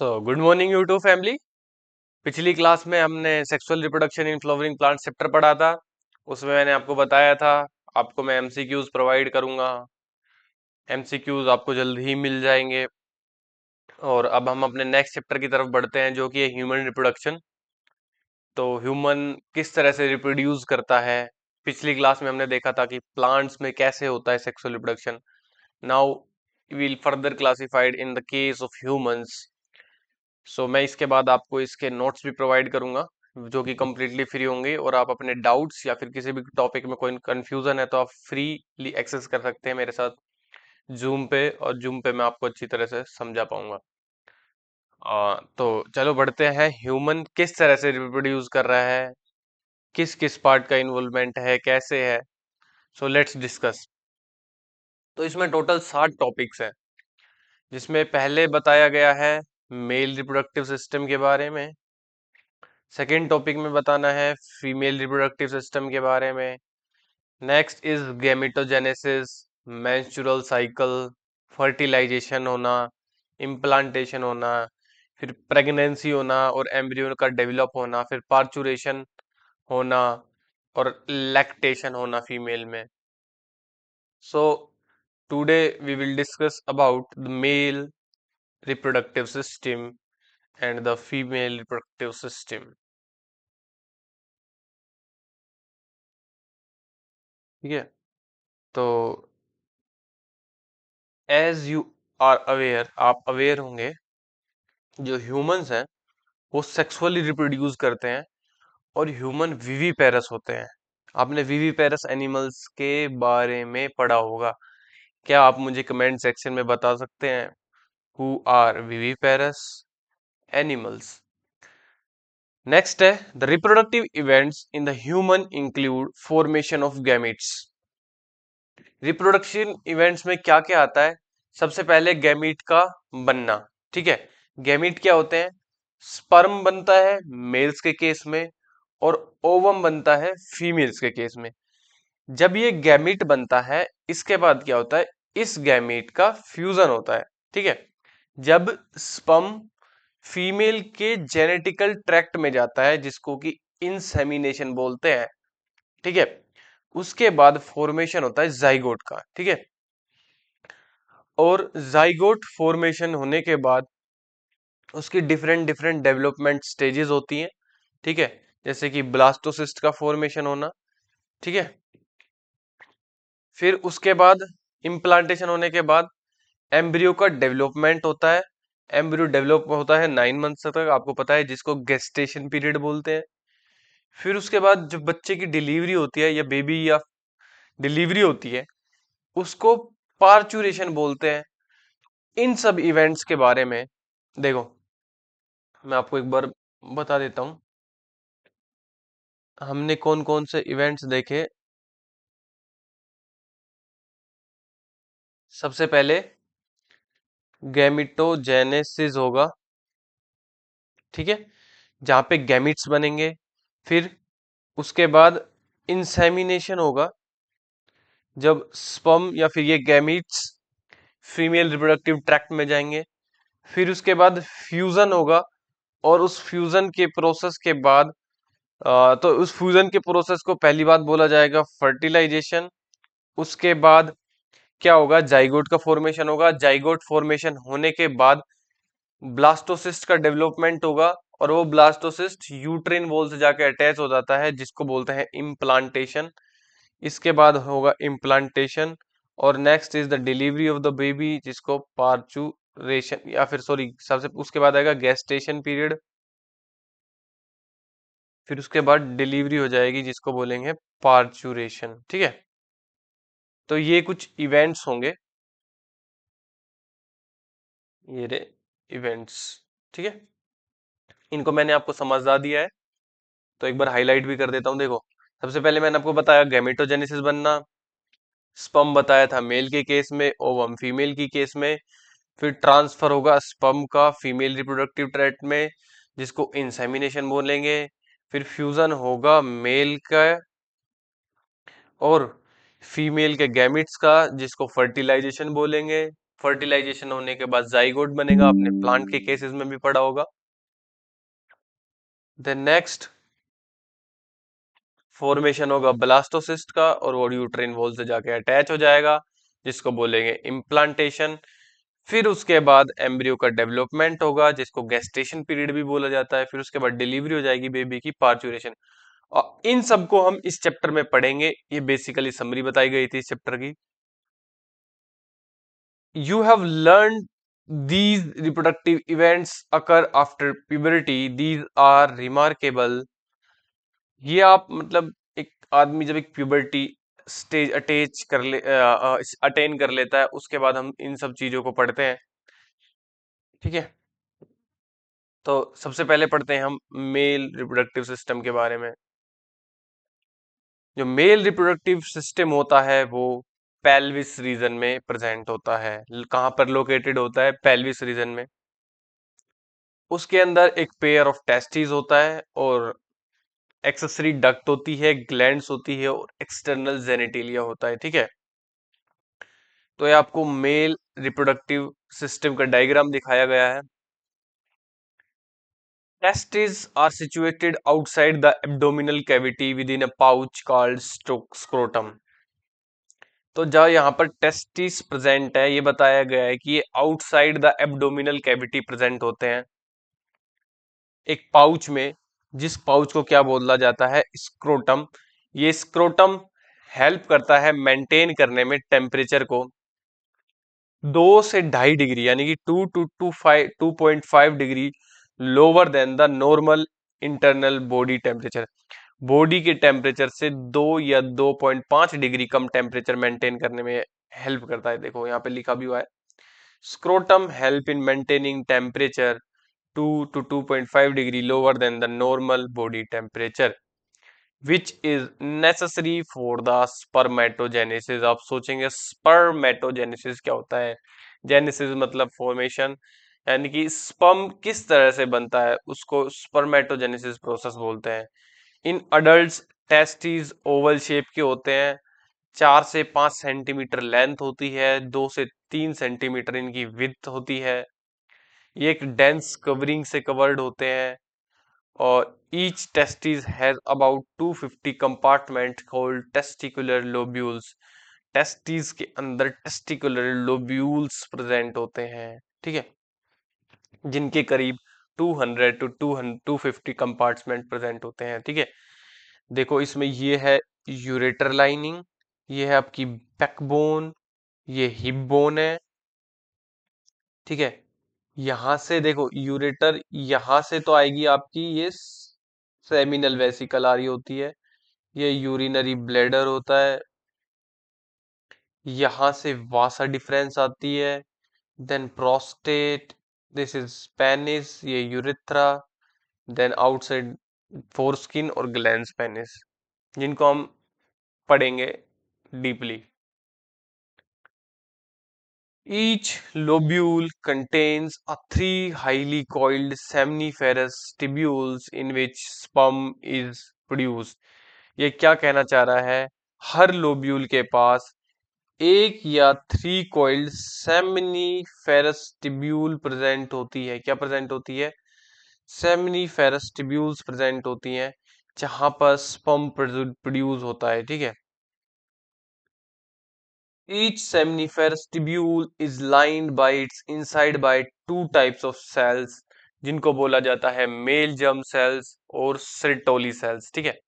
Good morning YouTube family. पिछली class में हमने sexual reproduction in flowering plant chapter पढ़ा था। उसमें मैंने आपको बताया था आपको मैं एमसीक्यूज प्रोवाइड करूंगा। एमसीक्यूज आपको जल्द ही मिल जाएंगे। और अब हम अपने नेक्स्ट चैप्टर की तरफ बढ़ते हैं जो कि है ह्यूमन रिप्रोडक्शन। तो ह्यूमन किस तरह से रिप्रोड्यूस करता है। पिछली क्लास में हमने देखा था कि प्लांट्स में कैसे होता है sexual reproduction. Now will further classified in the case of humans. मैं इसके बाद आपको इसके नोट्स भी प्रोवाइड करूंगा जो कि कम्प्लीटली फ्री होंगे, और आप अपने डाउट्स या फिर किसी भी टॉपिक में कोई कंफ्यूजन है तो आप फ्रीली एक्सेस कर सकते हैं मेरे साथ जूम पे, और जूम पे मैं आपको अच्छी तरह से समझा पाऊंगा। तो चलो बढ़ते हैं, ह्यूमन किस तरह से रिप्रोड्यूस कर रहा है, किस किस पार्ट का इन्वॉल्वमेंट है, कैसे है। Let's discuss. तो इसमें टोटल 7 टॉपिक्स हैं, जिसमें पहले बताया गया है मेल रिप्रोडक्टिव सिस्टम के बारे में। सेकेंड टॉपिक में बताना है फीमेल रिप्रोडक्टिव सिस्टम के बारे में। Next is gametogenesis, menstrual cycle, fertilization होना, इम्प्लांटेशन होना, फिर प्रेगनेंसी होना और एम्ब्रियो का डेवलप होना, फिर पार्चुरेशन होना और लैक्टेशन होना फीमेल में। So today we will discuss about the male reproductive system and the female reproductive system. ठीक है। तो एज यू आर अवेयर, आप अवेयर होंगे, जो ह्यूमंस हैं वो सेक्सुअली रिप्रोड्यूस करते हैं, और ह्यूमन विविपेरस होते हैं। आपने विविपेरस एनिमल्स के बारे में पढ़ा होगा। क्या आप मुझे कमेंट सेक्शन में बता सकते हैं who are viviparous animals? Next है the reproductive events in the human include formation of gametes. Reproduction events में क्या क्या आता है? सबसे पहले गैमीट का बनना। ठीक है। गैमीट क्या होते हैं? स्पर्म बनता है मेल्स के केस में, और ओवम बनता है फीमेल्स के केस में। जब ये गैमीट बनता है, इसके बाद क्या होता है? इस गैमीट का फ्यूजन होता है। ठीक है। जब स्पर्म फीमेल के जेनेटिकल ट्रैक्ट में जाता है, जिसको कि इंसेमिनेशन बोलते हैं। ठीक है। उसके बाद फॉर्मेशन होता है जाइगोट का। ठीक है। और जाइगोट फॉर्मेशन होने के बाद उसकी डिफरेंट डिफरेंट डेवलपमेंट स्टेजेस होती हैं। ठीक है। जैसे कि ब्लास्टोसिस्ट का फॉर्मेशन होना। ठीक है। फिर उसके बाद इम्प्लांटेशन होने के बाद एम्ब्रियो का डेवलपमेंट होता है। एम्ब्रियो डेवलप होता है 9 मंथ्स तक, आपको पता है, जिसको गेस्टेशन पीरियड बोलते हैं। फिर उसके बाद जब बच्चे की डिलीवरी होती है, या बेबी या डिलीवरी होती है, उसको पार्चुरेशन बोलते हैं। इन सब इवेंट्स के बारे में देखो, मैं आपको एक बार बता देता हूँ हमने कौन कौन से इवेंट्स देखे। सबसे पहले गैमिटोजेनेसिस होगा। ठीक है। जहां पे गैमिट्स बनेंगे। फिर उसके बाद इंसेमिनेशन होगा, जब स्पर्म या फिर ये गैमिट्स फीमेल रिप्रोडक्टिव ट्रैक्ट में जाएंगे। फिर उसके बाद फ्यूजन होगा, और उस फ्यूजन के प्रोसेस के बाद तो उस फ्यूजन के प्रोसेस को पहली बात बोला जाएगा फर्टिलाइजेशन। उसके बाद क्या होगा? जाइगोट का फॉर्मेशन होगा। जाइगोट फॉर्मेशन होने के बाद ब्लास्टोसिस्ट का डेवलपमेंट होगा, और वो ब्लास्टोसिस्ट यूट्रिन वॉल से जाके अटैच हो जाता है, जिसको बोलते हैं इम्प्लांटेशन। इसके बाद होगा इम्प्लांटेशन, और next is the delivery of the baby, जिसको पार्चुरेशन, या फिर सॉरी, सबसे उसके बाद आएगा गेस्टेशन पीरियड। फिर उसके बाद डिलीवरी हो जाएगी, जिसको बोलेंगे पार्चुरेशन। ठीक है। तो ये कुछ इवेंट्स होंगे, ये रे इवेंट्स। ठीक है। इनको मैंने आपको समझा दिया है, तो एक बार हाईलाइट भी कर देता हूँ। देखो, सबसे पहले मैंने आपको बताया गैमेटोजेनेसिस बनना। स्पर्म बताया था मेल के केस में, ओवम फीमेल की केस में। फिर ट्रांसफर होगा स्पर्म का फीमेल रिप्रोडक्टिव ट्रैक्ट में, जिसको इंसेमिनेशन बोलेंगे। फिर फ्यूजन होगा मेल का और फीमेल के गैमिट्स का, जिसको फर्टिलाइजेशन बोलेंगे। फर्टिलाइजेशन होने के बाद जाइगोट बनेगा, आपने प्लांट के केसेस में भी पढ़ा होगा। देन नेक्स्ट फॉर्मेशन होगा ब्लास्टोसिस्ट का, और वो यूट्राइन वॉल से जाके अटैच हो जाएगा, जिसको बोलेंगे इम्प्लांटेशन। फिर उसके बाद एम्ब्रियो का डेवलपमेंट होगा, जिसको गेस्टेशन पीरियड भी बोला जाता है। फिर उसके बाद डिलीवरी हो जाएगी बेबी की, पार्चुरेशन। और इन सबको हम इस चैप्टर में पढ़ेंगे। ये बेसिकली समरी बताई गई थी इस चैप्टर की। You have learned these reproductive events occur after puberty. These are remarkable. ये आप मतलब एक आदमी जब एक प्यूबर्टी स्टेज अटेन कर लेता है, उसके बाद हम इन सब चीजों को पढ़ते हैं। ठीक है, तो सबसे पहले पढ़ते हैं हम मेल रिप्रोडक्टिव सिस्टम के बारे में। जो मेल रिप्रोडक्टिव सिस्टम होता है वो पेल्विस रीजन में प्रेजेंट होता है। कहाँ पर लोकेटेड होता है? पेल्विस रीजन में। उसके अंदर एक पेयर ऑफ टेस्टिस होता है, और एक्सेसरी डक्ट होती है, ग्लैंड्स होती है, और एक्सटर्नल जेनेटिलिया होता है। ठीक है, तो ये आपको मेल रिप्रोडक्टिव सिस्टम का डायग्राम दिखाया गया है। Testes are situated outside the abdominal cavity within a pouch called scrotum. तो जहाँ यहाँ पर टेस्टिस प्रेजेंट है, ये बताया गया है कि ये outside the abdominal cavity present होते हैं, एक पाउच में, जिस पाउच को क्या बोला जाता है? स्क्रोटम। ये स्क्रोटम हेल्प करता है मेंटेन करने में टेम्परेचर को 2 से 2.5 डिग्री, यानी कि 2 to 2.5 degree lower than the normal internal body temperature. Body के टेम्परेचर से 2 या 2.5 डिग्री कम टेम्परेचर मेंटेन करने में हेल्प करता है। देखो यहाँ पे लिखा भी हुआ है, scrotum help in maintaining temperature 2 to 2.5 degree lower than the normal body temperature, which is necessary for the spermatogenesis. आप सोचेंगे स्पर्मेटोजेनेसिस क्या होता है? जेनेसिस मतलब फॉर्मेशन, यानी कि स्पर्म किस तरह से बनता है, उसको स्पर्मेटोजेनेसिस प्रोसेस बोलते हैं। In adult testis Oval shape के होते हैं, 4 से 5 सेंटीमीटर लेंथ होती है, 2 से 3 सेंटीमीटर इनकी विड्थ होती है। ये एक डेंस कवरिंग से कवर्ड होते हैं, और each testis has about 250 compartment called testicular lobules. Testis के अंदर टेस्टिकुलर लोब्यूल्स प्रेजेंट होते हैं। ठीक है, जिनके करीब 200 टू 250 कंपार्टमेंट प्रेजेंट होते हैं। ठीक है, देखो इसमें ये है यूरेटर लाइनिंग, ये है आपकी बैकबोन, ये हिप बोन है। ठीक है, यहां से देखो यूरेटर, यहां से तो आएगी आपकी ये सेमिनल वेसिकल आ रही होती है, ये यूरिनरी ब्लैडर होता है, यहां से वासा डिफरेंस आती है, then prostate, this is penis, ये यूरिथ्रा, देन आउटसाइड फोरस्किन और ग्लैंस पेनिस, जिनको हम पढ़ेंगे deeply. Each lobule contains a 3 highly coiled seminiferous tubules in which sperm is produced. ये क्या कहना चाह रहा है? हर लोब्यूल के पास एक या 3 coiled seminiferous tubule प्रेजेंट होती है। क्या प्रेजेंट होती है? seminiferous tubules प्रेजेंट होती हैं, जहां पर स्पर्म प्रोड्यूस होता है। ठीक है, each seminiferous tubule is lined by its inside by 2 types of cells, जिनको बोला जाता है मेल जर्म सेल्स और सेरेटोली सेल्स। ठीक है,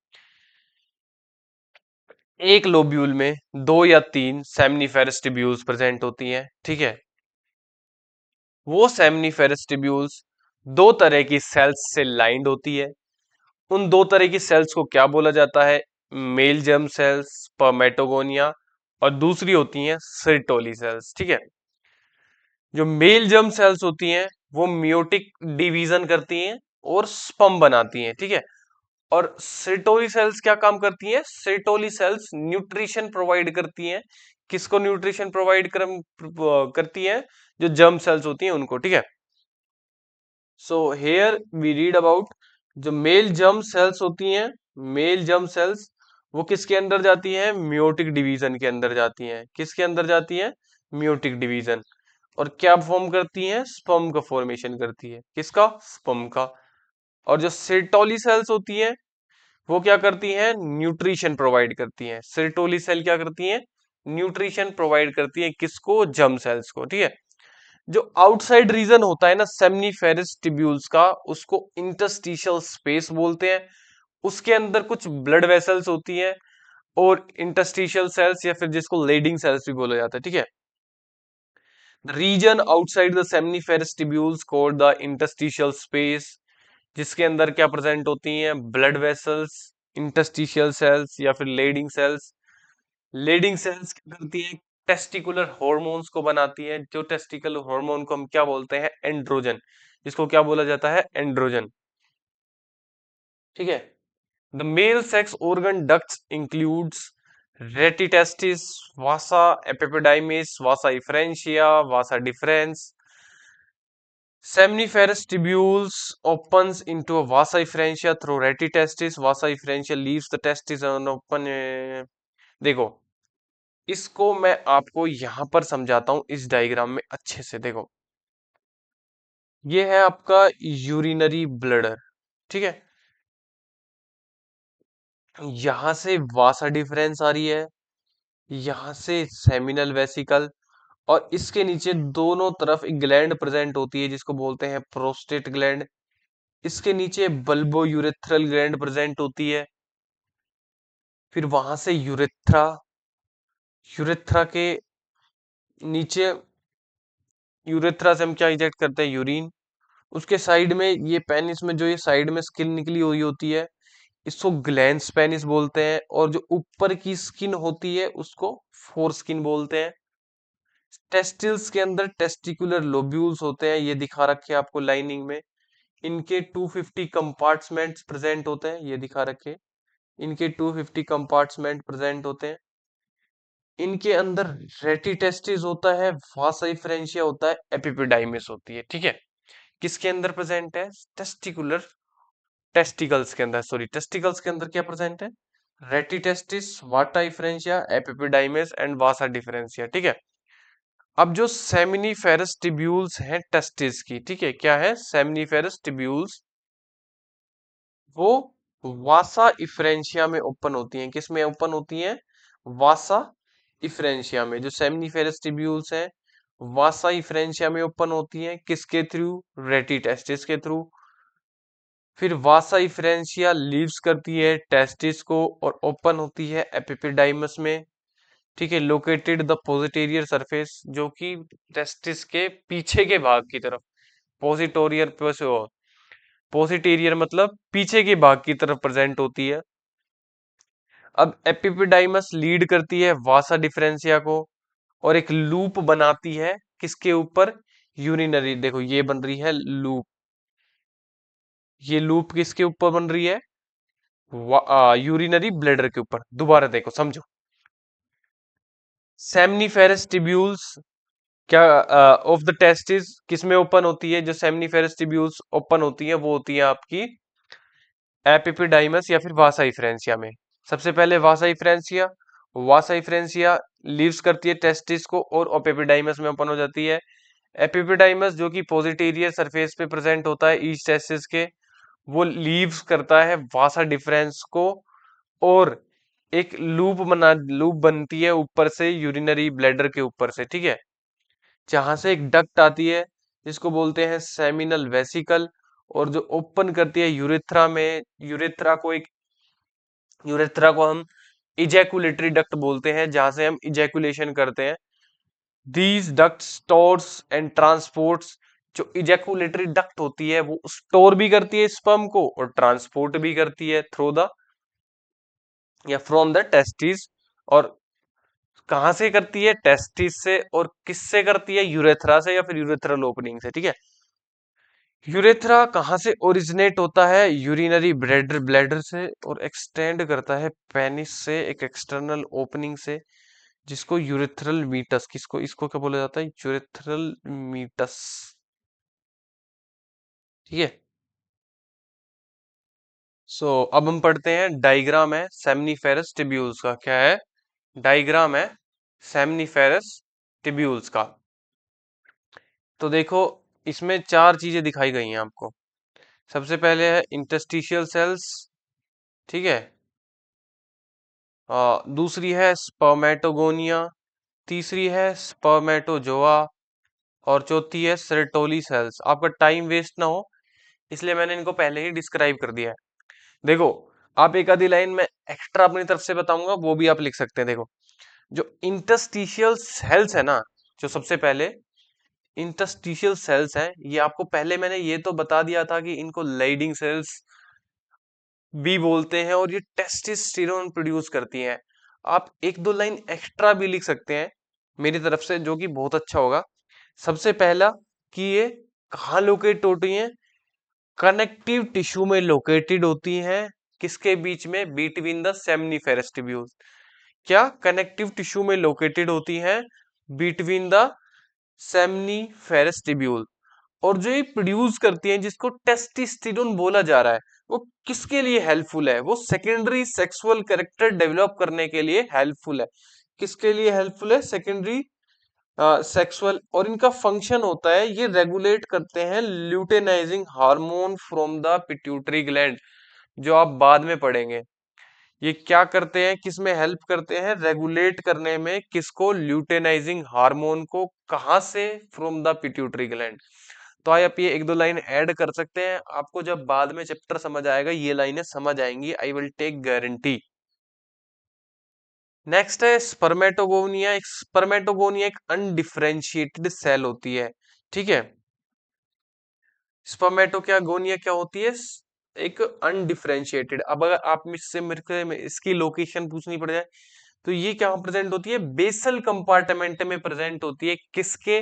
एक लोब्यूल में 2 या 3 सेमिनिफेरस ट्यूब्यूल्स प्रेजेंट होती हैं। ठीक है, वो सेमिनिफेरस ट्यूब्यूल्स 2 तरह की सेल्स से लाइंड होती है। उन 2 तरह की सेल्स को क्या बोला जाता है? मेल जर्म सेल्स, स्पर्मेटोगोनिया, और दूसरी होती हैं सेरेटोली सेल्स। ठीक है, जो मेल जर्म सेल्स होती हैं वो मियोटिक डिवीजन करती हैं और स्पर्म बनाती हैं। ठीक है, और सेरेटोली सेल्स क्या काम करती हैं? सेरेटोली सेल्स न्यूट्रिशन प्रोवाइड करती हैं। किसको न्यूट्रिशन प्रोवाइड करती हैं? जो जर्म सेल्स होती हैं उनको। ठीक है, so here we read about जो मेल जर्म सेल्स होती हैं, मेल जर्म सेल्स वो किसके अंदर जाती हैं? मियोटिक डिवीजन के अंदर जाती हैं। किसके अंदर जाती हैं? Meiotic division. और क्या फॉर्म करती हैं, स्पर्म का फॉर्मेशन करती है, किसका, स्पर्म का। और जो सिर्टोली सेल्स होती हैं वो क्या करती हैं, न्यूट्रिशन प्रोवाइड करती हैं। सिर्टोली सेल क्या करती हैं, न्यूट्रिशन प्रोवाइड करती है, किसको, जर्म सेल्स को, ठीक है। जो आउटसाइड रीजन होता है ना सेमनीफेरस टिब्यूल्स का, उसको इंटरस्टिशियल स्पेस बोलते हैं। उसके अंदर कुछ ब्लड वेसल्स होती हैं और इंटरस्टिशियल सेल्स या फिर जिसको लेडिंग सेल्स भी बोला जाता है, ठीक है। The region outside the seminiferous tubules called the interstitial space, जिसके अंदर क्या प्रेजेंट होती हैं, ब्लड वेसल्स, इंटरस्टिशियल सेल्स या फिर लेडिंग सेल्स। लेडिंग सेल्स क्या करती है, टेस्टिकुलर हॉर्मोन्स को बनाती है। जो टेस्टिकुलर हार्मोन को हम क्या बोलते हैं, एंड्रोजन, जिसको क्या बोला जाता है, एंड्रोजन, ठीक है। The male sex organ ducts includes rete testis, vasa epididymis, vasa efferentia, vasa deferens. Seminiferous tubules opens into a vasa efferentia through retitestis. Vasa efferentia leaves the testis unopen. देखो, इसको मैं आपको यहां पर समझाता हूं इस डायग्राम में अच्छे से। देखो, ये है आपका यूरिनरी ब्लडर, ठीक है। यहां से वासा डिफरेंस आ रही है, यहां से सेमिनल वेसिकल, और इसके नीचे दोनों तरफ एक ग्लैंड प्रेजेंट होती है जिसको बोलते हैं प्रोस्टेट ग्लैंड। इसके नीचे बल्बो यूरेथ्रल ग्लैंड प्रेजेंट होती है। फिर वहां से यूरेथ्रा, यूरेथ्रा के नीचे, यूरेथ्रा से हम क्या इजेक्ट करते हैं, यूरिन। उसके साइड में ये पेनिस में जो ये साइड में स्किन निकली हुई होती है, इसको ग्लैंस पेनिस बोलते हैं। और जो ऊपर की स्किन होती है उसको फोर स्किन बोलते हैं। टेस्टिल्स के अंदर टेस्टिकुलर लोब्यूल्स होते हैं, ये दिखा रखे हैं आपको लाइनिंग में। इनके 250 कंपार्टमेंट्स प्रेजेंट होते हैं, ये दिखा रखे, इनके 250 कंपार्टमेंट प्रेजेंट होते हैं। इनके अंदर रेटिटेस्टिस होता है, वासा इफ्रेंशिया होता है, एपिपिडाइमिस होती है, ठीक है। किसके अंदर प्रेजेंट है, टेस्टिकुलर, टेस्टिकल्स के अंदर, सॉरी, टेस्टिकल्स के अंदर क्या प्रेजेंट है, रेटिटेस्टिस, वाटा इफ्रेंशिया, एपिपिडाइमिस एंड वासा डिफरेंशिया, ठीक है। अब जो सेमिनिफेरस टिब्यूल्स हैं टेस्टिस की, ठीक है, क्या है, सेमिनिफेरस टिब्यूल्स, वो वासा इफ्रेंशिया में ओपन होती हैं। किस में ओपन होती हैं, वासा इफ्रेंशिया में। जो सेमिनिफेरस टिब्यूल्स हैं वासा इफ्रेंशिया में ओपन होती हैं, किसके थ्रू, रेटिटेस्टिस के थ्रू। फिर वासा इफ्रेंशिया लीव्स करती है टेस्टिस को और ओपन होती है एपिपिडाइमस में, ठीक है। लोकेटेड द पोजिटेरियर सरफेस, जो कि टेस्टिस के पीछे के भाग की तरफ, पोजिटोरियर, पोजिटेरियर मतलब पीछे के भाग की तरफ प्रेजेंट होती है। अब एपिपिडाइमस लीड करती है वासा डिफरेंशिया को और एक लूप बनाती है, किसके ऊपर, यूरिनरी, देखो ये बन रही है लूप, ये लूप किसके ऊपर बन रही है, यूरिनरी ब्लैडर के ऊपर। दोबारा देखो, समझो, सेमनीफेरस टिब्यूल्स क्या, ऑफ द टेस्टिस किस में ओपन होती है, जो सेमनीफेरस टिब्यूल्स ओपन होती है वो होती है आपकी एपिपिडाइमस या फिर वासा इफ्रेंसिया में। सबसे पहले वासा इफ्रेंसिया, वासा इफ्रेंसिया लीव्स करती है टेस्टिस को और एपिपिडाइमस में ओपन हो जाती है। एपिपिडाइमस जो कि पोजिटेरियर सरफेस पे प्रेजेंट होता है ईच टेस्टिस के, वो लीव्स करता है वासा डिफरेंस को और एक लूप बनती है ऊपर से यूरिनरी ब्लैडर के ऊपर से, ठीक है। जहां से एक डक्ट आती है जिसको बोलते हैं सेमिनल वेसिकल, और जो ओपन करती है यूरेथ्रा में। यूरेथ्रा को हम इजैकुलेटरी डक्ट बोलते हैं, जहां से हम इजैकुलेशन करते हैं। These duct stores and transports, जो इजैकुलेटरी डक्ट होती है वो स्टोर भी करती है स्पर्म को और ट्रांसपोर्ट भी करती है थ्रू द या फ्रॉम द टेस्टिस। और कहां से करती है, टेस्टिस से, और किससे करती है, यूरेथ्रा से या फिर यूरेथ्रल ओपनिंग से, ठीक है। यूरेथ्रा कहां से ओरिजिनेट होता है, यूरिनरी ब्लैडर ब्लैडर से, और एक्सटेंड करता है पेनिस से एक एक्सटर्नल ओपनिंग से, जिसको यूरेथ्रल मीटस, किसको, इसको क्या बोला जाता है, यूरेथ्रल मीटस, ठीक है। अब हम पढ़ते हैं, डायग्राम है सेमनीफेरस टिब्यूल्स का, क्या है, डायग्राम है सेमनीफेरस टिब्यूल्स का। तो देखो, इसमें चार चीजें दिखाई गई हैं आपको। सबसे पहले है इंटरस्टिशियल सेल्स, ठीक है। दूसरी है स्पर्मेटोगोनिया, तीसरी है स्पर्मेटोजोआ, और चौथी है सेरेटोली सेल्स। आपका टाइम वेस्ट ना हो इसलिए मैंने इनको पहले ही डिस्क्राइब कर दिया है। देखो, आप एक आधी लाइन में एक्स्ट्रा अपनी तरफ से बताऊंगा, वो भी आप लिख सकते हैं। देखो, जो इंटरस्टिशियल सेल्स है ना, जो सबसे पहले इंटरस्टिशियल सेल्स हैं, ये आपको पहले मैंने ये तो बता दिया था कि इनको लाइडिंग सेल्स भी बोलते हैं और ये टेस्टोस्टेरोन प्रोड्यूस करती हैं। आप एक दो लाइन एक्स्ट्रा भी लिख सकते हैं मेरी तरफ से, जो कि बहुत अच्छा होगा। सबसे पहला कि ये कहाँ लोकेट होती हैं, कनेक्टिव टिश्यू में लोकेटेड होती हैं। किसके बीच में, बिटवीन द सेमनीफेरस ट्यूब्यूल्स। क्या कनेक्टिव टिश्यू में लोकेटेड होती हैं, बिटवीन द सेमनीफेरस ट्यूब्यूल। और जो ये प्रोड्यूस करती हैं, जिसको टेस्टोस्टेरोन बोला जा रहा है, वो किसके लिए हेल्पफुल है, वो सेकेंडरी सेक्सुअल कैरेक्टर डेवलप करने के लिए हेल्पफुल है। किसके लिए हेल्पफुल है, सेकेंडरी सेक्सुअल। और इनका फंक्शन होता है, ये रेगुलेट करते हैं luteinising hormone from the pituitary gland, जो आप बाद में पढ़ेंगे। ये क्या करते हैं, किस में हेल्प करते हैं, रेगुलेट करने में। किसको, ल्यूटेनाइजिंग हार्मोन को। कहां से, फ्रॉम द पिट्यूटरी ग्लैंड। तो आप ये एक दो लाइन ऐड कर सकते हैं, आपको जब बाद में चैप्टर समझ आएगा ये लाइनें समझ आएंगी, I will take guarantee. Next है स्पर्मेटोगोनिया। एक स्पर्मेटोगोनिया एक अनडिफरेंशिएटेड सेल होती है, ठीक है। स्पर्मेटो क्या, गोनिया क्या होती है, एक अनडिफरेंशिएटेड। अब अगर आप मुझसे मेरे को इसकी लोकेशन पूछनी पड़ जाए, तो ये क्या प्रेजेंट होती है, बेसल कंपार्टमेंट में प्रेजेंट होती है। किसके,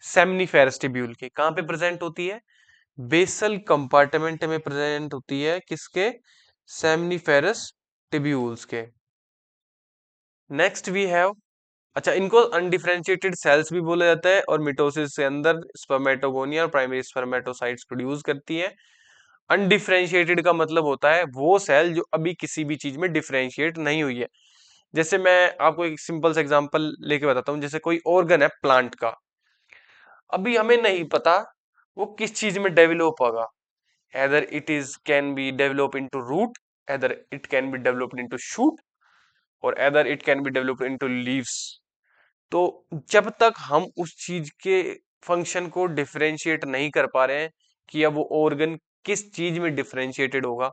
सेमनीफेरस ट्यूब्यूल के। कहां पे प्रेजेंट होती है, बेसल कंपार्टमेंट में प्रेजेंट होती है। किसके, सेमनीफेरस ट्यूब्यूल्स के। नेक्स्ट वी हैव, अच्छा, इनको अनडिफरेंशिएटेड सेल्स भी बोला जाता है, और मिटोसिस के अंदर स्पर्मेटोगोनिया और प्राइमरी स्पर्मेटोसाइट्स प्रोड्यूस करती है। अनडिफरेंशिएटेड का मतलब होता है वो सेल जो अभी किसी भी चीज में डिफरेंशिएट नहीं हुई है। जैसे मैं आपको एक सिंपल सा एग्जांपल लेके बताता हूँ। जैसे कोई ऑर्गन है प्लांट का, अभी हमें नहीं पता वो किस चीज में डेवलप होगा। Either it is can be develop into root, either it can be developed into shoot, or either it can be developed into leaves. तो जब तक हम उस चीज के फंक्शन को डिफरेंशिएट नहीं कर पा रहे हैं कि अब वो ऑर्गन किस चीज में डिफरेंशिएटेड होगा,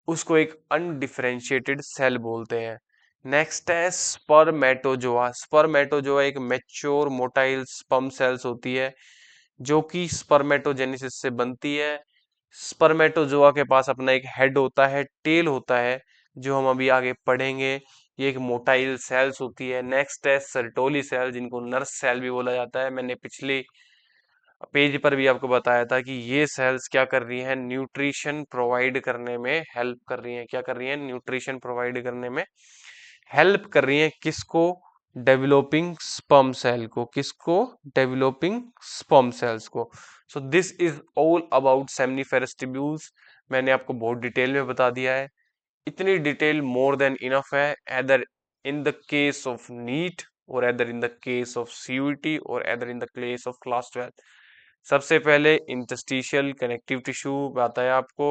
उसको एक अनडिफरेंशिएटेड सेल बोलते हैं। नेक्स्ट है स्पर्मेटोजोआ। स्पर्मेटोजोआ एक मैच्योर मोटाइल स्पर्म सेल्स होती है, जो कि स्पर्मेटोजेनेसिस से बनती है। स्पर्मेटोजोआ के पास अपना एक हेड होता है, टेल होता है, जो हम अभी आगे पढ़ेंगे। ये एक मोटाइल सेल्स होती है। नेक्स्ट है सर्टोली सेल, जिनको नर्स सेल भी बोला जाता है। मैंने पिछले पेज पर भी आपको बताया था कि ये सेल्स क्या कर रही हैं, न्यूट्रिशन प्रोवाइड करने में हेल्प कर रही हैं। क्या कर रही हैं, न्यूट्रिशन प्रोवाइड करने में हेल्प कर रही हैं। किसको, डेवलपिंग स्पर्म सेल को। किसको, डेवलपिंग स्पर्म सेल्स को। So this is all about seminiferous tubules. मैंने आपको बहुत डिटेल में बता दिया है। इतनी डिटेल मोर देन इनफ है, either in the case of NEET, or either in the case of CUET, or either in the case of class 12। सबसे पहले इंटरस्टिशियल कनेक्टिव टिश्यू बताया आपको,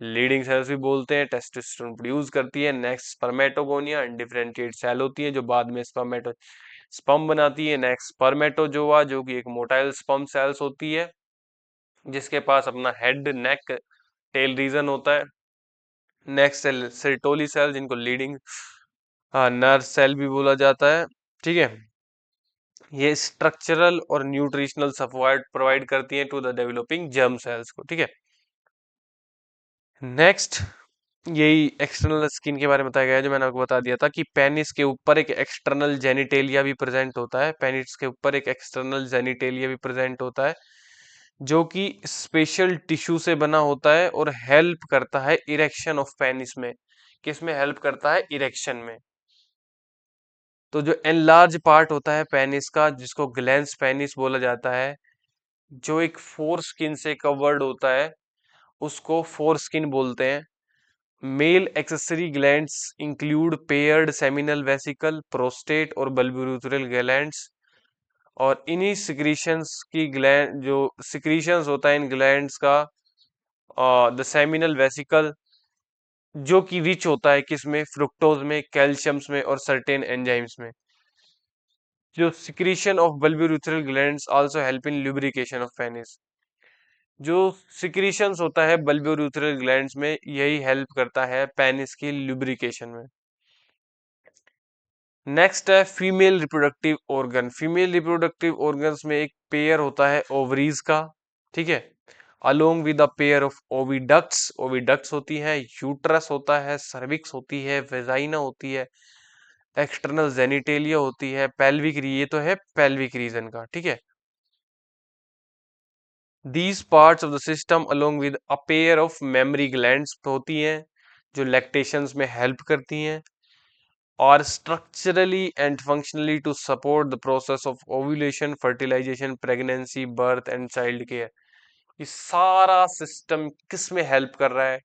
लीडिंग सेल्स भी बोलते हैं, टेस्टोस्टेरोन प्रोड्यूस करती है। नेक्स्ट स्पर्मेटोगोनिया, अनडिफरेंशिएटेड सेल होती है जो बाद में स्पर्म बनाती है। नेक्स्ट स्पर्मेटोजोआ, जो कि एक मोटाइल स्पर्म सेल्स होती है, जिसके पास अपना हेड, नेक, टेल रीजन होता है। नेक्स्ट सेल सेरेटोली सेल, जिनको लीडिंग नर्व सेल भी बोला जाता है, ठीक है। ये स्ट्रक्चरल और न्यूट्रिशनल सपोर्ट प्रोवाइड करती हैं to the developing germ cells को, ठीक है। नेक्स्ट, यही एक्सटर्नल स्किन के बारे में बताया गया है, जो मैंने आपको बता दिया था कि पेनिस के ऊपर एक एक्सटर्नल जेनिटेलिया भी प्रेजेंट होता है। पेनिस के ऊपर एक एक्सटर्नल जेनिटेलिया भी प्रेजेंट होता है, जो कि स्पेशल टिश्यू से बना होता है और हेल्प करता है इरेक्शन ऑफ पेनिस में। किस में हेल्प करता है, इरेक्शन में। तो जो एनलार्ज पार्ट होता है पेनिस का, जिसको ग्लैंस पेनिस बोला जाता है, जो एक फोर स्किन से कवर्ड होता है, उसको फोर स्किन बोलते हैं। Male accessory glands include paired seminal vesicle, prostate और बल्बियूरेथ्रल ग्लैंड्स। और इन्हीं सिक्रीशंस की ग्लैंड जो सिक्रीशंस होता है इन ग्लैंड्स का द सेमिनल वेसिकल, जो कि रिच होता है किसमें, फ्रुक्टोज में, कैल्शियम्स में और सर्टेन एंजाइम्स में। जो secretion of bulbourethral glands also help in lubrication of penis. जो सिक्रीशंस होता है बल्बियूरेथ्रल ग्लैंड्स में, यही हेल्प करता है पेनिस की लुब्रिकेशन में। नेक्स्ट है female reproductive organ. Female reproductive organs में एक पेयर होता है ओवरीज का, ठीक है, along with a pair of oviducts. Oviducts होती है, यूट्रस होता है, सर्विक्स होती है, वेजाइना होती है, एक्सटर्नल जेनिटेलिया होती है, पेल्विक, ये तो है पेल्विक रीजन का, ठीक है। These parts of the system along with a pair of mammary glands होती हैं, जो लैक्टेशंस में हेल्प करती हैं, और structurally and functionally to support the process of ovulation, fertilization, pregnancy, birth and child care। ये सारा सिस्टम किस में हेल्प कर रहा है?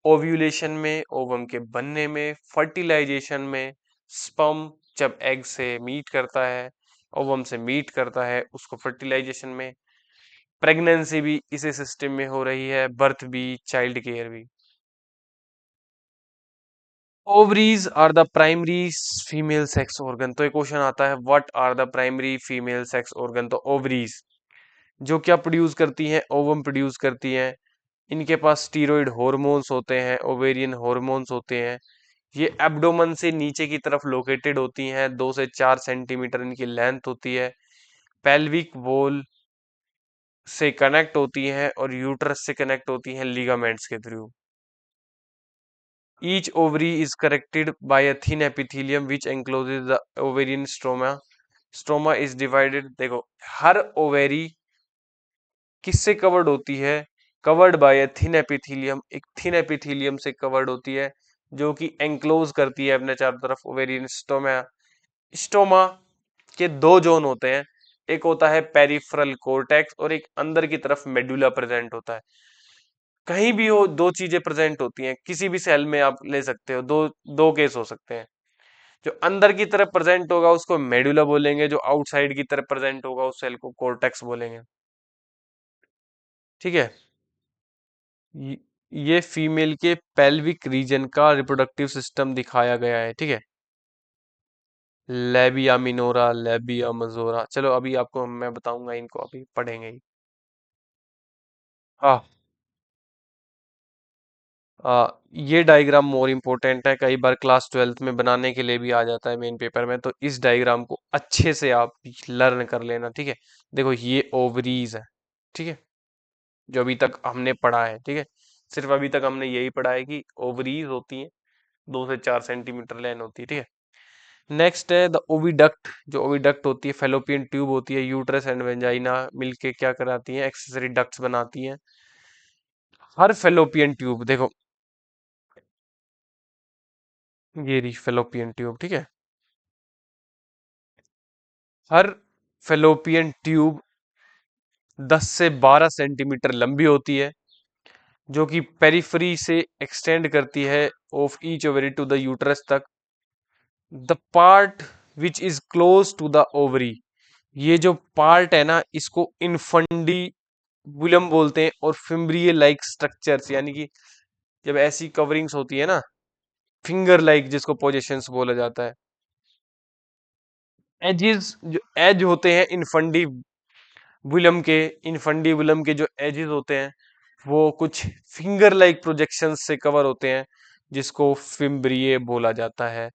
ओव्यूलेशन में, ओवम के बनने में, फर्टिलाइजेशन में, स्पर्म जब एग से मीट करता है, ओवम से मीट करता है, उसको फर्टिलाइजेशन में, प्रेगनेंसी भी इसी सिस्टम में हो रही है, बर्थ भी, चाइल्ड केयर भी। Ovaries are the primary female sex organ. तो एक क्वेश्चन आता है, what are the primary female sex organ? तो ओवरीज जो क्या प्रोड्यूस करती हैं, ओवम प्रोड्यूस करती हैं। इनके पास स्टीरॉयड हार्मोन्स होते हैं, ओवेरियन हार्मोन्स होते हैं। ये एब्डोमेन से नीचे की तरफ लोकेटेड होती हैं, 2 से 4 सेंटीमीटर इनकी लेंथ होती है, पेल्विक वॉल से कनेक्ट होती हैं और यूट्रस से कनेक्ट होती हैं लिगामेंट्स के through. Each ovary is connected by a thin epithelium which encloses the ovarian stroma. Stroma is divided, देखो हर ओवेरी किससे कवर्ड होती है? Covered by a thin epithelium, एक थिन एपिथीलियम से कवर्ड होती है, जो कि एंक्लोज करती है अपने चारों तरफ ओवेरियन स्टोमा। स्टोमा के दो जोन होते हैं, एक होता है पेरिफेरल कोर्टेक्स और एक अंदर की तरफ मेडुला प्रेजेंट होता है। कहीं भी हो दो चीजें प्रेजेंट होती हैं, किसी भी सेल में आप ले सकते हो, दो दो केस हो सकते हैं। जो अंदर की तरफ प्रेजेंट होगा उसको मेडुला बोलेंगे, जो आउटसाइड की तरफ प्रेजेंट होगा उस सेल को कोर्टेक्स बोलेंगे, ठीक है। ये ये फीमेल के पेल्विक रीजन का रिप्रोडक्टिव सिस्टम दिखाया गया है, ठीक है। लेबिया मिनोरा, लेबिया मजोरा, चलो अभी आपको मैं बताऊंगा, इनको अभी पढ़ेंगे ही। हाँ, ये डायग्राम मोर इम्पोर्टेंट है, कई बार क्लास 12th में बनाने के लिए भी आ जाता है मेन पेपर में, तो इस डायग्राम को अच्छे से आप लर्न कर लेना, ठीक है। देखो ये ओवरीज है, ठीक है, जो अभी तक हमने पढ़ा है, ठीक है। सिर्फ अभी तक हमने यही पढ़ा है कि ओवरीज होती हैं, 2 से 4 सेंटीमीटर लेन होती है, ठीक है। नेक्स्ट है द ओविडक्ट। जो ओविडक्ट होती है, फेलोपियन ट्यूब होती है, यूट्रस एंड वेजाइना मिलके क्या कराती हैं, एक्सेसरी डक्ट्स बनाती हैं। हर फेलोपियन ट्यूब देखो, ये रही फेलोपियन ट्यूब, ठीक है। हर फेलोपियन ट्यूब 10 से 12 सेंटीमीटर लंबी होती है, जो कि पेरिफेरी से एक्सटेंड करती है of each ovary to the uterus तक। The part which is close to the ovary, ये जो पार्ट है ना, इसको इनफंडीबुलम बोलते हैं, और फिम्ब्रिय लाइक स्ट्रक्चर्स, यानी कि जब ऐसी कवरिंग्स होती है ना, फिंगर लाइक जिसको पोजिशंस बोला जाता है। एजिस, जो एज होते हैं इनफंडीबुलम के जो एजेस होते हैं, वो कुछ फिंगर लाइक प्रोजेक्शंस से कवर होते हैं, जिसको फिम्ब्रिये बोला जाता है।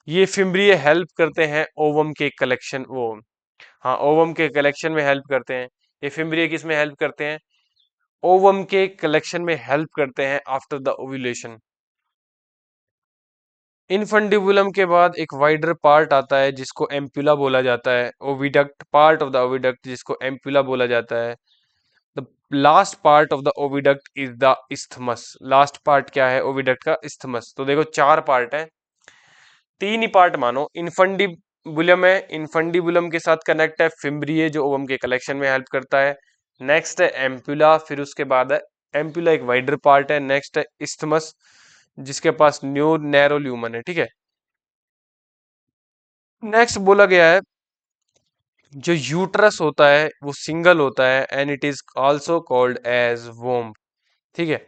ये फिम्ब्रिये हेल्प करते हैं ओवम के कलेक्शन, वो, हाँ, ओवम के कलेक्शन में हेल्प करते हैं। ये फिम्ब्रिये किस में हेल्प करते हैं? ओवम के कलेक्शन में हेल्प करते हैं आफ्टर द ओव्यूलेशन। इनफंडिबुलम के बाद एक वाइडर पार्ट आता है जिसको एम्पुला बोला जाता है, oviduct, part of the oviduct जिसको एम्पुला बोला जाता है। The last part of the oviduct is the isthmus. Last part क्या है ओविडक्ट का? इस्थमस। तो देखो चार पार्ट है, तीन ही पार्ट मानो। इनफंडिबुलम है, इनफंडिबुलम के साथ कनेक्ट है फिम्ब्रिये जो ओवम के कलेक्शन में हेल्प करता है। नेक्स्ट है एम्पुला, फिर उसके बाद है, एम्पुला एक वाइडर पार्ट है, नेक्स्ट है इस्थमस जिसके पास न्यू नैरो ल्यूमन है, ठीक है। नेक्स्ट बोला गया है जो यूट्रस होता है वो सिंगल होता है and it is also called as womb. ठीक है,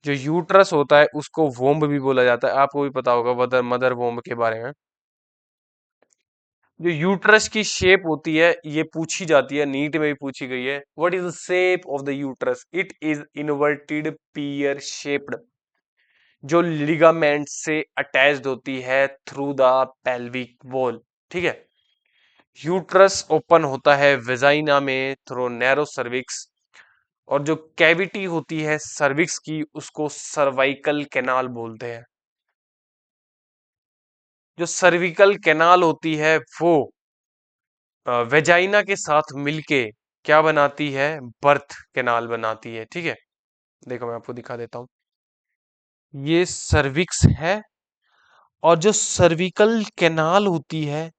जो यूट्रस होता है उसको वोम्ब भी बोला जाता है, आपको भी पता होगा मदर मदर वोम्ब के बारे में। जो यूट्रस की शेप होती है ये पूछी जाती है, नीट में भी पूछी गई है। What is the shape of the uterus? It is inverted peer shaped, जो लिगामेंट से अटैच्ड होती है थ्रू द पेल्विक वॉल। ठीक है, यूट्रस ओपन होता है वेजाइना में थ्रू नैरो सर्विक्स, और जो कैविटी होती है सर्विक्स की उसको सर्वाइकल कैनाल बोलते हैं। जो सर्विकल कैनाल होती है वो वेजाइना के साथ मिलके क्या बनाती है? बर्थ कैनाल बनाती है। ठीक है, देखो मैं आपको दिखा देता हूँ। ये सर्विक्स है, और जो सर्विकल कैनाल होती है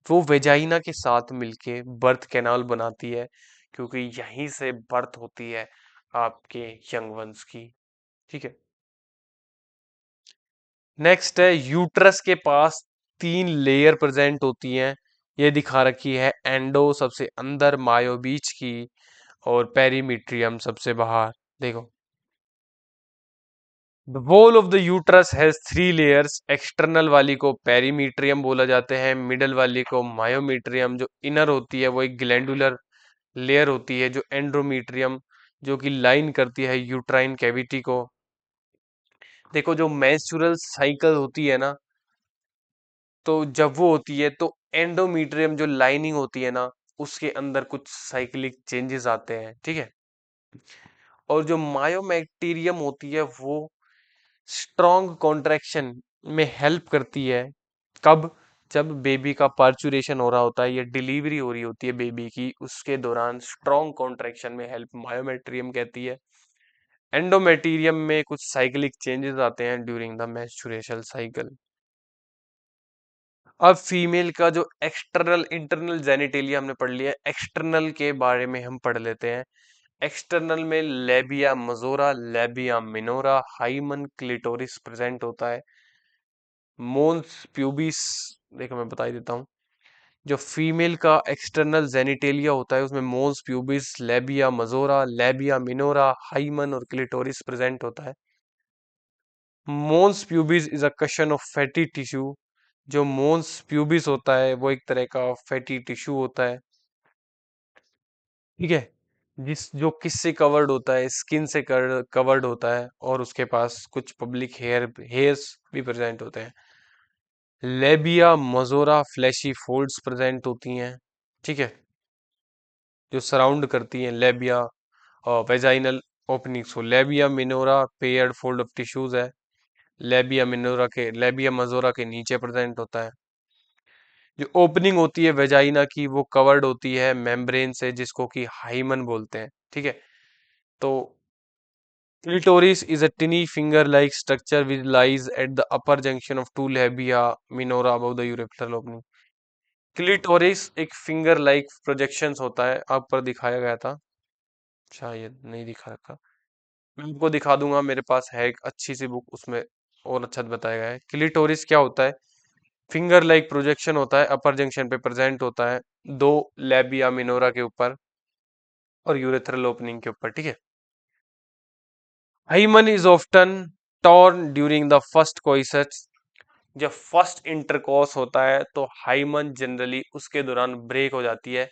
वो वेजाइना के साथ मिलके बर्थ कैनाल बनाती है, क्योंकि यहीं से बर्थ होती है आपके यंग वंस की। ठीक है, नेक्स्ट है यूट्रस के पास 3 लेयर प्रेजेंट होती हैं, ये दिखा रखी है। एंडो सबसे अंदर, मायो बीच की, और पेरीमीट्रियम सबसे बाहर। देखो, the wall of the uterus has 3 layers. External वाली को पेरीमीट्रियम बोला जाते हैं, मिडल वाली को मायोमीट्रियम, जो इनर होती है वो एक ग्लैंडुलर लेयर होती है, जो एंड्रोमीट्रियम, जो कि लाइन करती है यूट्राइन कैविटी को। देखो, जो मेंस्ट्रुअल साइकिल होती है ना, तो जब वो होती है तो एंडोमीट्रियम जो लाइनिंग होती है ना, उसके अंदर कुछ साइक्लिक चेंजेस आते हैं। ठीक है, और जो मायोमेक्टीरियम होती है वो स्ट्रॉन्ग कॉन्ट्रैक्शन में हेल्प करती है। कब? जब बेबी का पार्चुरेशन हो रहा होता है या डिलीवरी हो रही होती है बेबी की, उसके दौरान स्ट्रॉन्ग कॉन्ट्रैक्शन में हेल्प मायोमेट्रियम कहती है। एंडोमेटीरियम में कुछ साइक्लिक चेंजेस आते हैं ड्यूरिंग द मेंस्ट्रुएशन साइकिल। अब फीमेल का जो एक्सटर्नल इंटरनल जेनिटेलिया हमने पढ़ लिया, एक्सटर्नल के बारे में हम पढ़ लेते हैं। एक्सटर्नल में labia majora, labia minora, hymen, clitoris present होता है। मोन्स प्यूबिस, देखो मैं बता ही देता हूँ। जो फीमेल का एक्सटर्नल जेनिटेलिया होता है उसमें mons pubis, labia majora, labia minora, hymen और क्लिटोरिस प्रेजेंट होता है। Mons pubis is a cushion of fatty tissue. जो मोन्स प्यूबिस होता है वो एक तरह का फैटी टिश्यू होता है। ठीक है, जिस जो किससे कवर्ड होता है? स्किन से कवर्ड होता है, और उसके पास कुछ पब्लिक हेयर्स भी प्रेजेंट होते हैं। लेबिया मजोरा फ्लैशी फोल्ड्स प्रेजेंट होती हैं। ठीक है, जो सराउंड करती हैं लेबिया वेजाइनल ओपनिंग्स को। लेबिया minora paired fold of tissues है, लेबिया मजोरा के नीचे प्रेजेंट होता है। जो ओपनिंग होती है वेजाइना की वो कवर्ड होती है मेम्ब्रेन से, जिसको कि हाइमन बोलते हैं। ठीक है, तो clitoris is a tiny finger-like structure which lies at the upper junction of two labia minora above the urethral opening. Clitoris एक फिंगर लाइक प्रोजेक्शंस होता है, आप पर दिखाया गया था, शायद नहीं दिखा रखा। मैं आपको दिखा दूंगा, मेरे पास है एक अच्छी सी बुक, उसमें और अच्छा बताया गया है। क्लिटोरिस क्या होता है? फिंगर लाइक प्रोजेक्शन होता है, अपर जंक्शन पे प्रेजेंट होता है, दो लेबिया मिनोरा के ऊपर और यूरेथ्रल ओपनिंग के ऊपर। ठीक है, hymen is often torn during the first coitus. जब फर्स्ट इंटरकॉर्स होता है तो हाइमन जनरली उसके दौरान ब्रेक हो जाती है।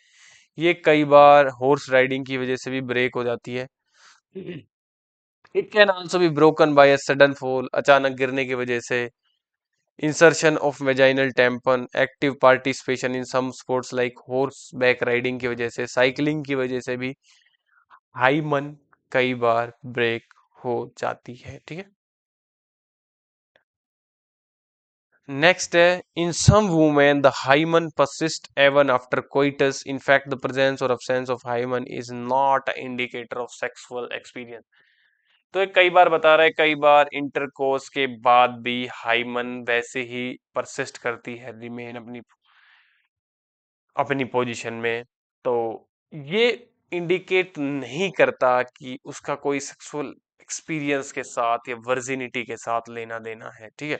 ये कई बार हॉर्स राइडिंग की वजह से भी ब्रेक हो जाती है। It can also be broken by a sudden fall, अचानक गिरने की वजह से। Insertion of vaginal tampon, active participation in some sports like horse back riding की वजह से, साइकिलिंग की वजह से भी हाइमन कई बार ब्रेक हो जाती है। ठीक है, नेक्स्ट है, in some women the hymen persist even after coitus. In fact the presence और absence of hymen is not a indicator of sexual experience. तो ये कई बार बता रहा है, कई बार इंटरकोर्स के बाद भी हाइमन वैसे ही परसिस्ट करती है, रिमेन अपनी अपनी पोजीशन में। तो ये इंडिकेट नहीं करता कि उसका कोई सेक्सुअल एक्सपीरियंस के साथ या वर्जिनिटी के साथ लेना देना है। ठीक है,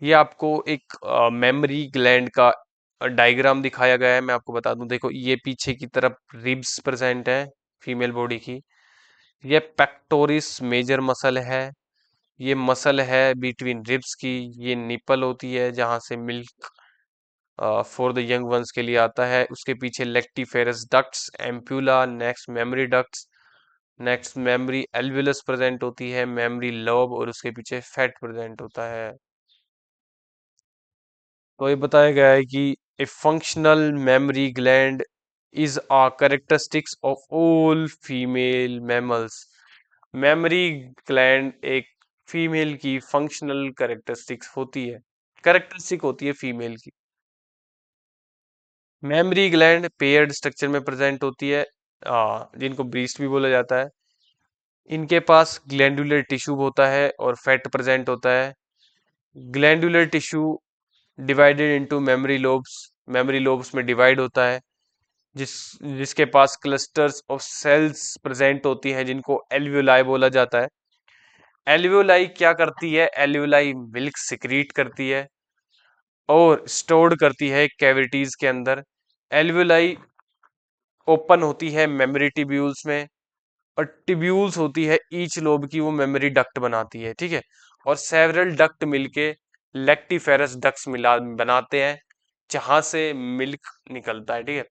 ये आपको एक मेमोरी ग्लैंड का डायग्राम दिखाया गया है, मैं आपको बता दूं। देखो ये पीछे की तरफ रिब्स प्रेजेंट है फीमेल बॉडी की। ये पेक्टोरिस मेजर मसल है, ये मसल है बिटवीन रिब्स की। ये निपल होती है जहां से milk for the young ones के लिए आता है। उसके पीछे lactiferous ducts, ampulla, next mammary ducts, next mammary alveolus present होती है, मेमोरी लोब, और उसके पीछे फैट प्रेजेंट होता है। तो ये बताया गया है कि a functional mammary gland is a characteristics of all female mammals. Mammary gland एक फीमेल की फंक्शनल कैरेक्टरिस्टिक्स होती है, कैरेक्टरिस्टिक होती है फीमेल की। मेमोरी ग्लैंड पेयर्ड स्ट्रक्चर में प्रेजेंट होती है, जिनको ब्रीस्ट भी बोला जाता है। इनके पास ग्लैंडुलर टिश्यू होता है और फैट प्रेजेंट होता है। Glandular tissue divided into memory lobes, memory lobes में डिवाइड होता है, जिस जिसके पास क्लस्टर्स ऑफ सेल्स प्रेजेंट होती हैं, जिनको एल्वियोलाई बोला जाता है। एल्वियोलाई क्या करती है? एल्वियोलाई मिल्क सिक्रीट करती है और स्टोर्ड करती है कैविटीज के अंदर। एल्वियोलाई ओपन होती है मेमोरी टिब्यूल्स में, और टिब्यूल्स होती है ईच लोब की, वो मेमोरी डक्ट बनाती है, ठीक है। और सेवरल डक्ट मिलके लेक्टिफेरस डक्ट्स मिला बनाते हैं, जहां से मिल्क निकलता है, ठीक है।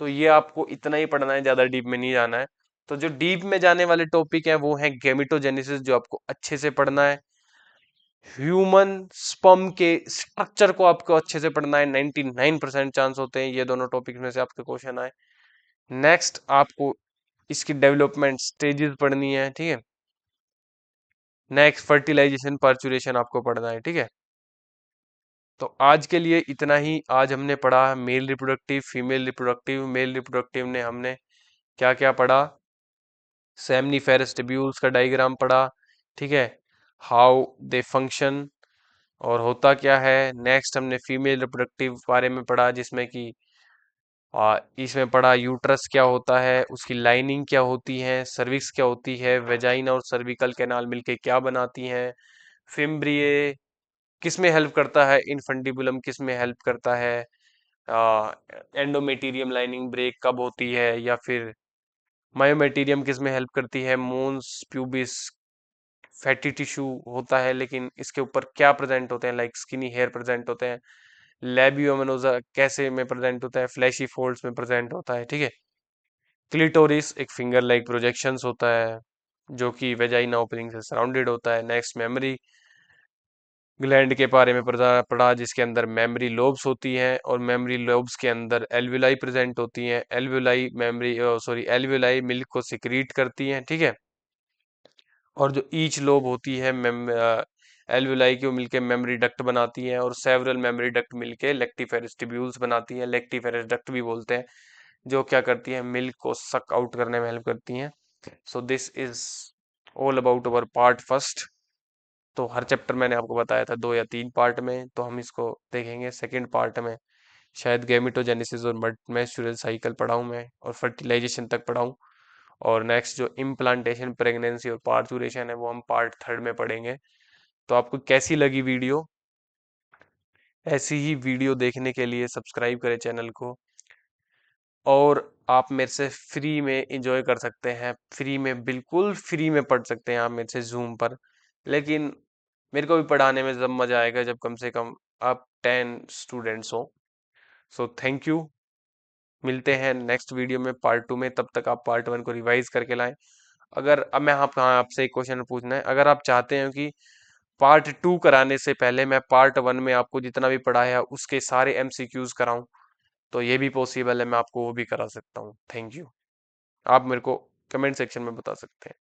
तो ये आपको इतना ही पढ़ना है, ज्यादा डीप में नहीं जाना है। तो जो डीप में जाने वाले टॉपिक हैं वो है गेमिटोजेनेसिस, जो आपको अच्छे से पढ़ना है। ह्यूमन स्पर्म के स्ट्रक्चर को आपको अच्छे से पढ़ना है, 99% चांस होते हैं ये दोनों टॉपिक में से आपके क्वेश्चन आए। नेक्स्ट आपको इसकी डेवलपमेंट स्टेजेस पढ़नी है, ठीक है। नेक्स्ट फर्टिलाइजेशन पार्चुरेशन आपको पढ़ना है, ठीक है। तो आज के लिए इतना ही। आज हमने पढ़ा male reproductive, female reproductive. Male reproductive ने हमने क्या क्या पढ़ा? सेमनीफेरस ट्यूब्यूल्स का डायग्राम पढ़ा, ठीक है, हाउ दे फंक्शन और होता क्या है। नेक्स्ट हमने फीमेल रिप्रोडक्टिव बारे में पढ़ा, जिसमें कि इसमें पढ़ा यूट्रस क्या होता है, उसकी लाइनिंग क्या होती है, सर्विक्स क्या होती है, वेजाइना और सर्विकल कैनाल मिलके क्या बनाती हैं, फिम्ब्रिए किस में हेल्प करता है, इनफंडिबुलम किस में हेल्प करता है, एंडोमेटीरियम लाइनिंग ब्रेक कब होती है, या फिर मायोमेटीरियम किस में हेल्प करती है, मोन्स प्यूबिस फैटी टिश्यू होता है, लेकिन इसके ऊपर क्या प्रेजेंट होते हैं, लाइक स्किनी हेयर प्रेजेंट होते हैं। लैबियोमेनोजा कैसे में प्रेजेंट होता है? फ्लैशी फोल्ड्स में प्रेजेंट होता है, ठीक है। क्लिटोरिस एक फिंगर लाइक प्रोजेक्शंस होता है, जो कि वेजाइना ओपनिंग से सराउंडेड होता है। नेक्स्ट मेमोरी ग्लैंड के बारे में पढ़ा, जिसके अंदर मेमोरी लोब्स होती हैं, और मेमोरी लोब्स के अंदर एल्वियोलाई प्रेजेंट होती हैं। Alveoli memory sorry alveoli milk को सिक्रीट करती हैं, ठीक है। और जो ईच लोब होती है एल्वियोलाई की, वो मिलके मेमोरी डक्ट बनाती हैं, और सेवरल मेमोरी डक्ट मिलके लेक्टिफेरस ट्यूब्यूल्स बनाती हैं, लेक्टिफेरस डक्ट भी बोलते हैं, जो क्या करती हैं? मिल्क को सक आउट करने में हेल्प करती हैं। सो this is all about our part first. तो हर चैप्टर मैंने आपको बताया था 2 या 3 पार्ट में, तो हम इसको देखेंगे सेकंड पार्ट में। शायद गैमेटोजेनेसिस और मेंस्ट्रुअल साइकिल पढ़ाऊँ मैं, और फर्टिलाइजेशन तक पढ़ाऊँ। और नेक्स्ट जो इम्प्लांटेशन, प्रेगनेंसी और पार्चुरेशन है, वो हम पार्ट थर्ड में पढ़ेंगे। तो आपको कैसी लगी वीडियो? ऐसी ही वीडियो देखने के लिए सब्सक्राइब करें चैनल को, और आप मेरे से फ्री में एंजॉय कर सकते हैं, फ्री में, बिल्कुल फ्री में पढ़ सकते हैं आप मेरे से जूम पर। लेकिन मेरे को भी पढ़ाने में जब मजा आएगा जब कम से कम आप 10 स्टूडेंट्स हो। So thank you. मिलते हैं नेक्स्ट वीडियो में पार्ट 2 में। तब तक आप पार्ट 1 को रिवाइज करके लाएं। अगर अब मैं आप हाँ आपसे एक क्वेश्चन पूछना है, अगर आप चाहते हैं कि पार्ट 2 कराने से पहले मैं पार्ट 1 में आपको जितना भी पढ़ाया उसके सारे एमसीक्यूज कराऊं, तो ये भी पॉसिबल है, मैं आपको वो भी करा सकता हूँ। Thank you. आप मेरे को कमेंट सेक्शन में बता सकते हैं।